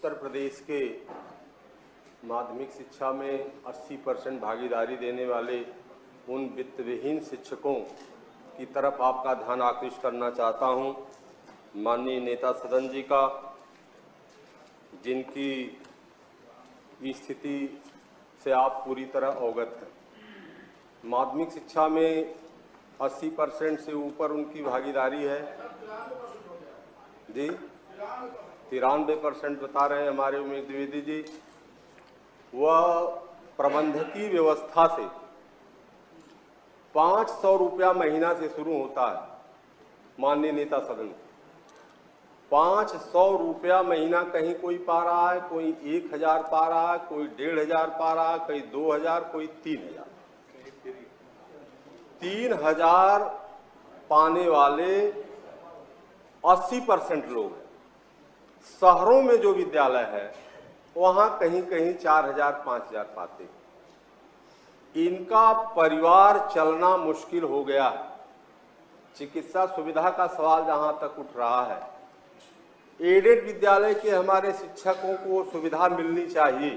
उत्तर प्रदेश के माध्यमिक शिक्षा में 80% भागीदारी देने वाले उन वित्त विहीन शिक्षकों की तरफ आपका ध्यान आकृष्ट करना चाहता हूं। माननीय नेता सदन जी का, जिनकी स्थिति से आप पूरी तरह अवगत हैं। माध्यमिक शिक्षा में 80% से ऊपर उनकी भागीदारी है जी। 93% बता रहे हैं हमारे उमेश द्विवेदी जी। वह प्रबंधकीय व्यवस्था से 500 रुपया महीना से शुरू होता है। माननीय नेता सदन, 500 रुपया महीना कहीं कोई पा रहा है, कोई 1000 पा रहा है, कोई 1500 पा रहा है, कोई 2000, कोई 3000। 3000 पाने वाले 80% लोग हैं। शहरों में जो विद्यालय है वहां कहीं कहीं 4000 5000 पाते हैं। इनका परिवार चलना मुश्किल हो गया है। चिकित्सा सुविधा का सवाल जहां तक उठ रहा है, एडेड विद्यालय के हमारे शिक्षकों को सुविधा मिलनी चाहिए,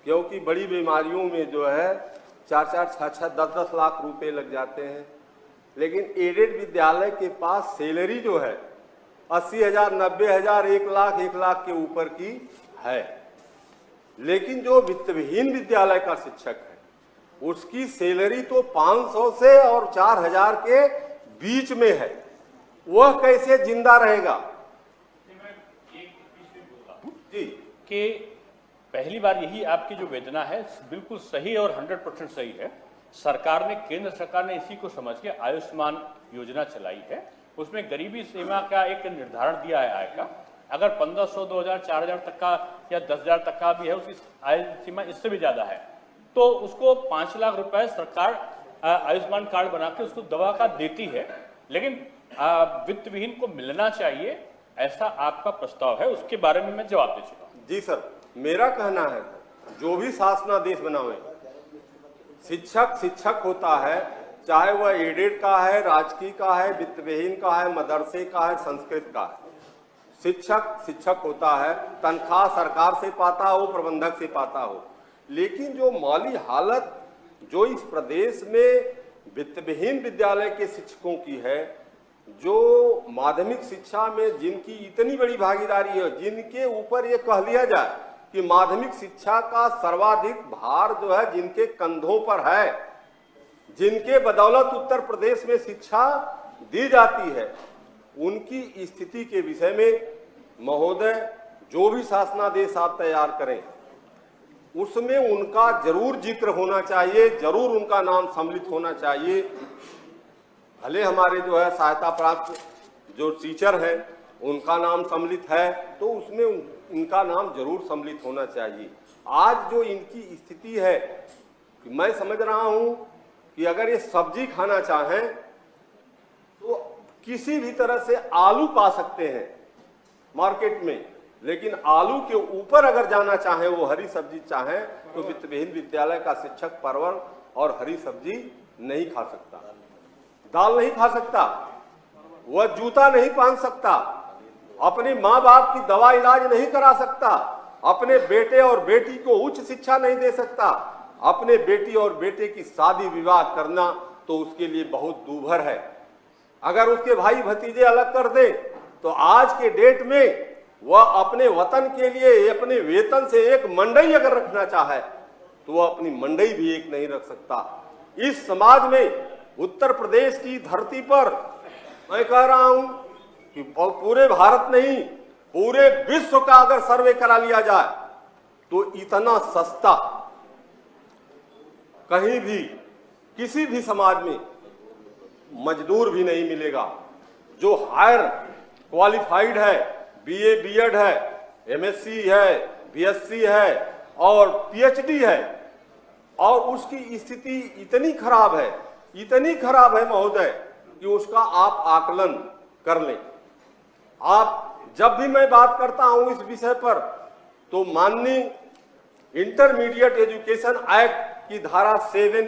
क्योंकि बड़ी बीमारियों में जो है 4-4, 6-6, 10-10 लाख रुपए लग जाते हैं। लेकिन एडेड विद्यालय के पास सैलरी जो है 80,000, 90,000, 1 लाख के ऊपर की है। लेकिन जो वित्त विहीन विद्यालय का शिक्षक है उसकी सैलरी तो 500 से और 4000 के बीच में है। वह कैसे जिंदा रहेगा जी? कि पहली बार यही आपकी जो वेदना है बिल्कुल सही और 100% सही है। सरकार ने, केंद्र सरकार ने इसी को समझ के आयुष्मान योजना चलाई है। उसमें गरीबी सीमा का एक निर्धारण दिया है आय का। अगर 1500, 2000, 4000 तक का या 10,000 तक का भी है, उसकी आय सीमा इससे भी ज्यादा है, तो उसको 5 लाख रुपए सरकार आयुष्मान कार्ड बना के उसको दवा का देती है। लेकिन वित्त विहीन को मिलना चाहिए, ऐसा आपका प्रस्ताव है। उसके बारे में मैं जवाब दे चुका हूं। जी सर, मेरा कहना है जो भी शासनादेश बनावे, शिक्षक होता है, चाहे वह एडेड का है, राजकीय का है, वित्त विहीन का है, मदरसे का है, संस्कृत का है। शिक्षक होता है। तनख्वाह सरकार से पाता हो, प्रबंधक से पाता हो। लेकिन जो माली हालत जो इस प्रदेश में वित्त विहीन विद्यालय के शिक्षकों की है, जो माध्यमिक शिक्षा में जिनकी इतनी बड़ी भागीदारी है, जिनके ऊपर ये कह लिया जाए कि माध्यमिक शिक्षा का सर्वाधिक भार जो है जिनके कंधों पर है, जिनके बदौलत उत्तर प्रदेश में शिक्षा दी जाती है, उनकी स्थिति के विषय में महोदय जो भी शासनादेश आप तैयार करें उसमें उनका जरूर जिक्र होना चाहिए, जरूर उनका नाम सम्मिलित होना चाहिए। भले हमारे जो है सहायता प्राप्त जो टीचर है उनका नाम सम्मिलित है, तो उसमें उनका नाम जरूर सम्मिलित होना चाहिए। आज जो इनकी स्थिति है कि मैं समझ रहा हूं कि अगर ये सब्जी खाना चाहें तो किसी भी तरह से आलू पा सकते हैं मार्केट में, लेकिन आलू के ऊपर अगर जाना चाहें, वो हरी सब्जी चाहें, तो वित्त विहीन विद्यालय का शिक्षक परवल और हरी सब्जी नहीं खा सकता, दाल नहीं खा सकता, वह जूता नहीं पहन सकता, अपने माँ बाप की दवा इलाज नहीं करा सकता, अपने बेटे और बेटी को उच्च शिक्षा नहीं दे सकता। अपने बेटी और बेटे की शादी विवाह करना तो उसके लिए बहुत दूभर है। अगर उसके भाई भतीजे अलग कर दे तो आज के डेट में वह अपने वतन के लिए अपने वेतन से एक मंडई अगर रखना चाहे तो वह अपनी मंडई भी एक नहीं रख सकता। इस समाज में उत्तर प्रदेश की धरती पर मैं कह रहा हूं कि पूरे भारत नहीं, पूरे विश्व का अगर सर्वे करा लिया जाए तो इतना सस्ता कहीं भी किसी भी समाज में मजदूर भी नहीं मिलेगा। जो हायर क्वालिफाइड है, बीए बीएड है, एमएससी है, बीएससी है और पीएचडी है, और उसकी स्थिति इतनी खराब है महोदय कि उसका आप आकलन कर लें। आप जब भी मैं बात करता हूं इस विषय पर तो माननीय इंटरमीडिएट एजुकेशन एक्ट की धारा 7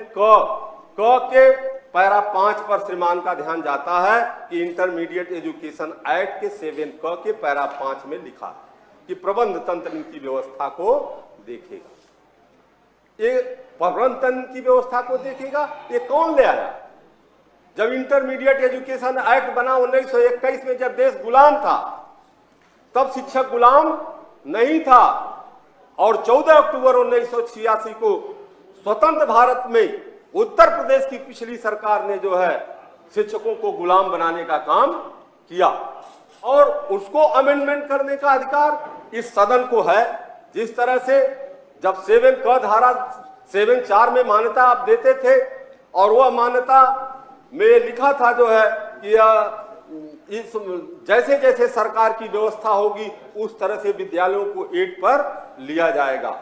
क के पैरा 5 पर श्रीमान का ध्यान जाता है कि इंटरमीडिएट एजुकेशन एक्ट के 7 क के पैरा 5 में लिखा है कि प्रबंध तंत्र की व्यवस्था को देखेगा। ये प्रबंध तंत्र की व्यवस्था को देखेगा, ये कौन ले आया? जब इंटरमीडिएट एजुकेशन एक्ट बना 1921 में, जब देश गुलाम था, तब शिक्षक गुलाम नहीं था। और 14 अक्टूबर 1986 को स्वतंत्र भारत में उत्तर प्रदेश की पिछली सरकार ने जो है शिक्षकों को गुलाम बनाने का काम किया, और उसको अमेंडमेंट करने का अधिकार इस सदन को है। जिस तरह से जब 7 क धारा 7(4) में मान्यता आप देते थे, और वह मान्यता में लिखा था जो है कि इस जैसे जैसे सरकार की व्यवस्था होगी उस तरह से विद्यालयों को 8 पर लिया जाएगा।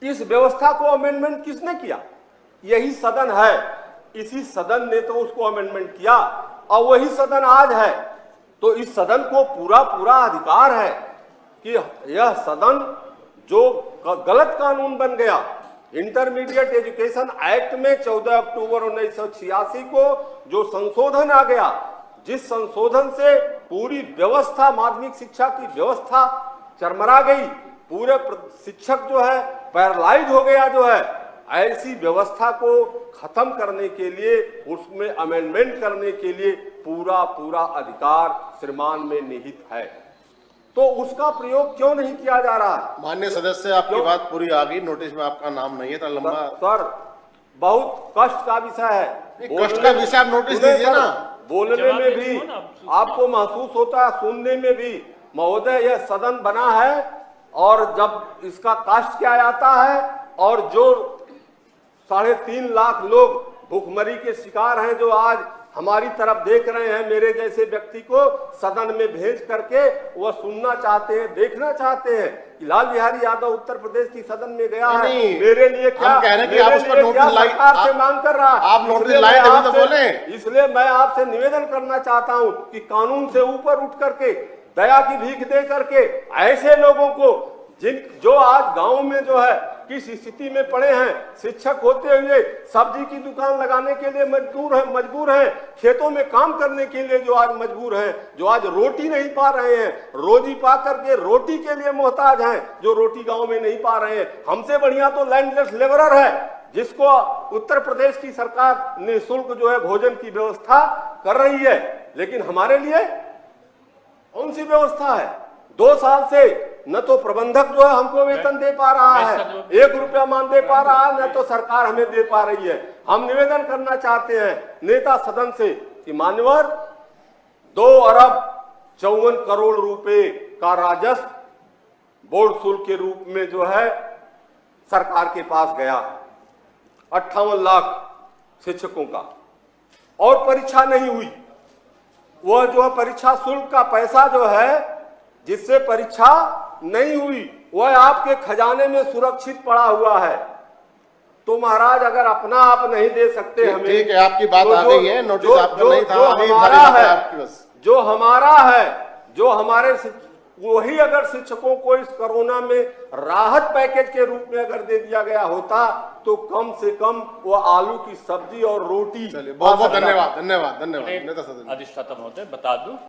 इस व्यवस्था को अमेंडमेंट किसने किया? यही सदन है। इसी सदन ने तो उसको अमेंडमेंट किया, और वही सदन आज है। तो इस सदन को पूरा पूरा अधिकार है कि यह सदन जो गलत कानून बन गया, इंटरमीडिएट एजुकेशन एक्ट में 14 अक्टूबर 1986 को जो संशोधन आ गया, जिस संशोधन से पूरी व्यवस्था, माध्यमिक शिक्षा की व्यवस्था चरमरा गई, पूरे शिक्षक जो है पैरालाइज हो गया जो है, ऐसी व्यवस्था को खत्म करने के लिए, उसमें अमेंडमेंट करने के लिए पूरा पूरा अधिकार श्रीमान में निहित है। तो उसका प्रयोग क्यों नहीं किया जा रहा है? माननीय सदस्य, आपकी बात पूरी आ गई। नोटिस में आपका नाम नहीं है, तो लंबा सर बहुत कष्ट का विषय है। कष्ट का विषय आप नोटिस दीजिए ना। बोलने में भी आपको महसूस होता है, सुनने में भी। महोदय, यह सदन बना है, और जब इसका कास्ट किया जाता है, और जो 3.5 लाख लोग भूखमरी के शिकार हैं, जो आज हमारी तरफ देख रहे हैं, मेरे जैसे व्यक्ति को सदन में भेज करके वह सुनना चाहते हैं, देखना चाहते हैं कि लाल बिहारी यादव उत्तर प्रदेश की सदन में गया है। मेरे लिए क्या, हम कह रहे हैं कि आप उस पर नोटिस सरकार से मांग कर रहा है? आप नोटिस लाए तभी तो बोले। इसलिए मैं आपसे निवेदन करना चाहता हूं कि कानून से ऊपर उठ करके, दया की भीख दे करके, ऐसे लोगों को जो आज गांव में जो है किस स्थिति में पड़े हैं, शिक्षक होते हुए सब्जी की दुकान लगाने के लिए मजबूर हैं, खेतों में काम करने के लिए जो आज मजबूर हैं, जो आज रोटी नहीं पा रहे हैं, रोजी पा करके रोटी के लिए मोहताज हैं, जो रोटी गांव में नहीं पा रहे हैं। हमसे बढ़िया तो लैंडलेस लेबरर है, जिसको उत्तर प्रदेश की सरकार निःशुल्क जो है भोजन की व्यवस्था कर रही है। लेकिन हमारे लिए कौन सी व्यवस्था है? 2 साल से न तो प्रबंधक जो है हमको वेतन दे पा रहा है, 1 रुपया मान दे पा रहा है, न तो सरकार हमें दे पा रही है। हम निवेदन करना चाहते हैं नेता सदन से कि मान्यवर, 2 अरब 54 करोड़ रुपए का राजस्व बोर्ड शुल्क के रूप में जो है सरकार के पास गया, 58 लाख शिक्षकों का, और परीक्षा नहीं हुई। वह जो है परीक्षा शुल्क का पैसा जो है, जिससे परीक्षा नहीं हुई, वह आपके खजाने में सुरक्षित पड़ा हुआ है। तो महाराज, अगर अपना आप नहीं दे सकते हमें, ठीक है, आपकी बात आ गई है। नोटिस आपका नहीं था, अभी हमारा है, आपकी बस। जो हमारा है, जो हमारे, वही अगर शिक्षकों को इस कोरोना में राहत पैकेज के रूप में अगर दे दिया गया होता, तो कम से कम वो आलू की सब्जी और रोटी। चलिए, बहुत बहुत धन्यवाद। धन्यवाद। नेता सदन अधिष्ठाता महोदय, बता दूं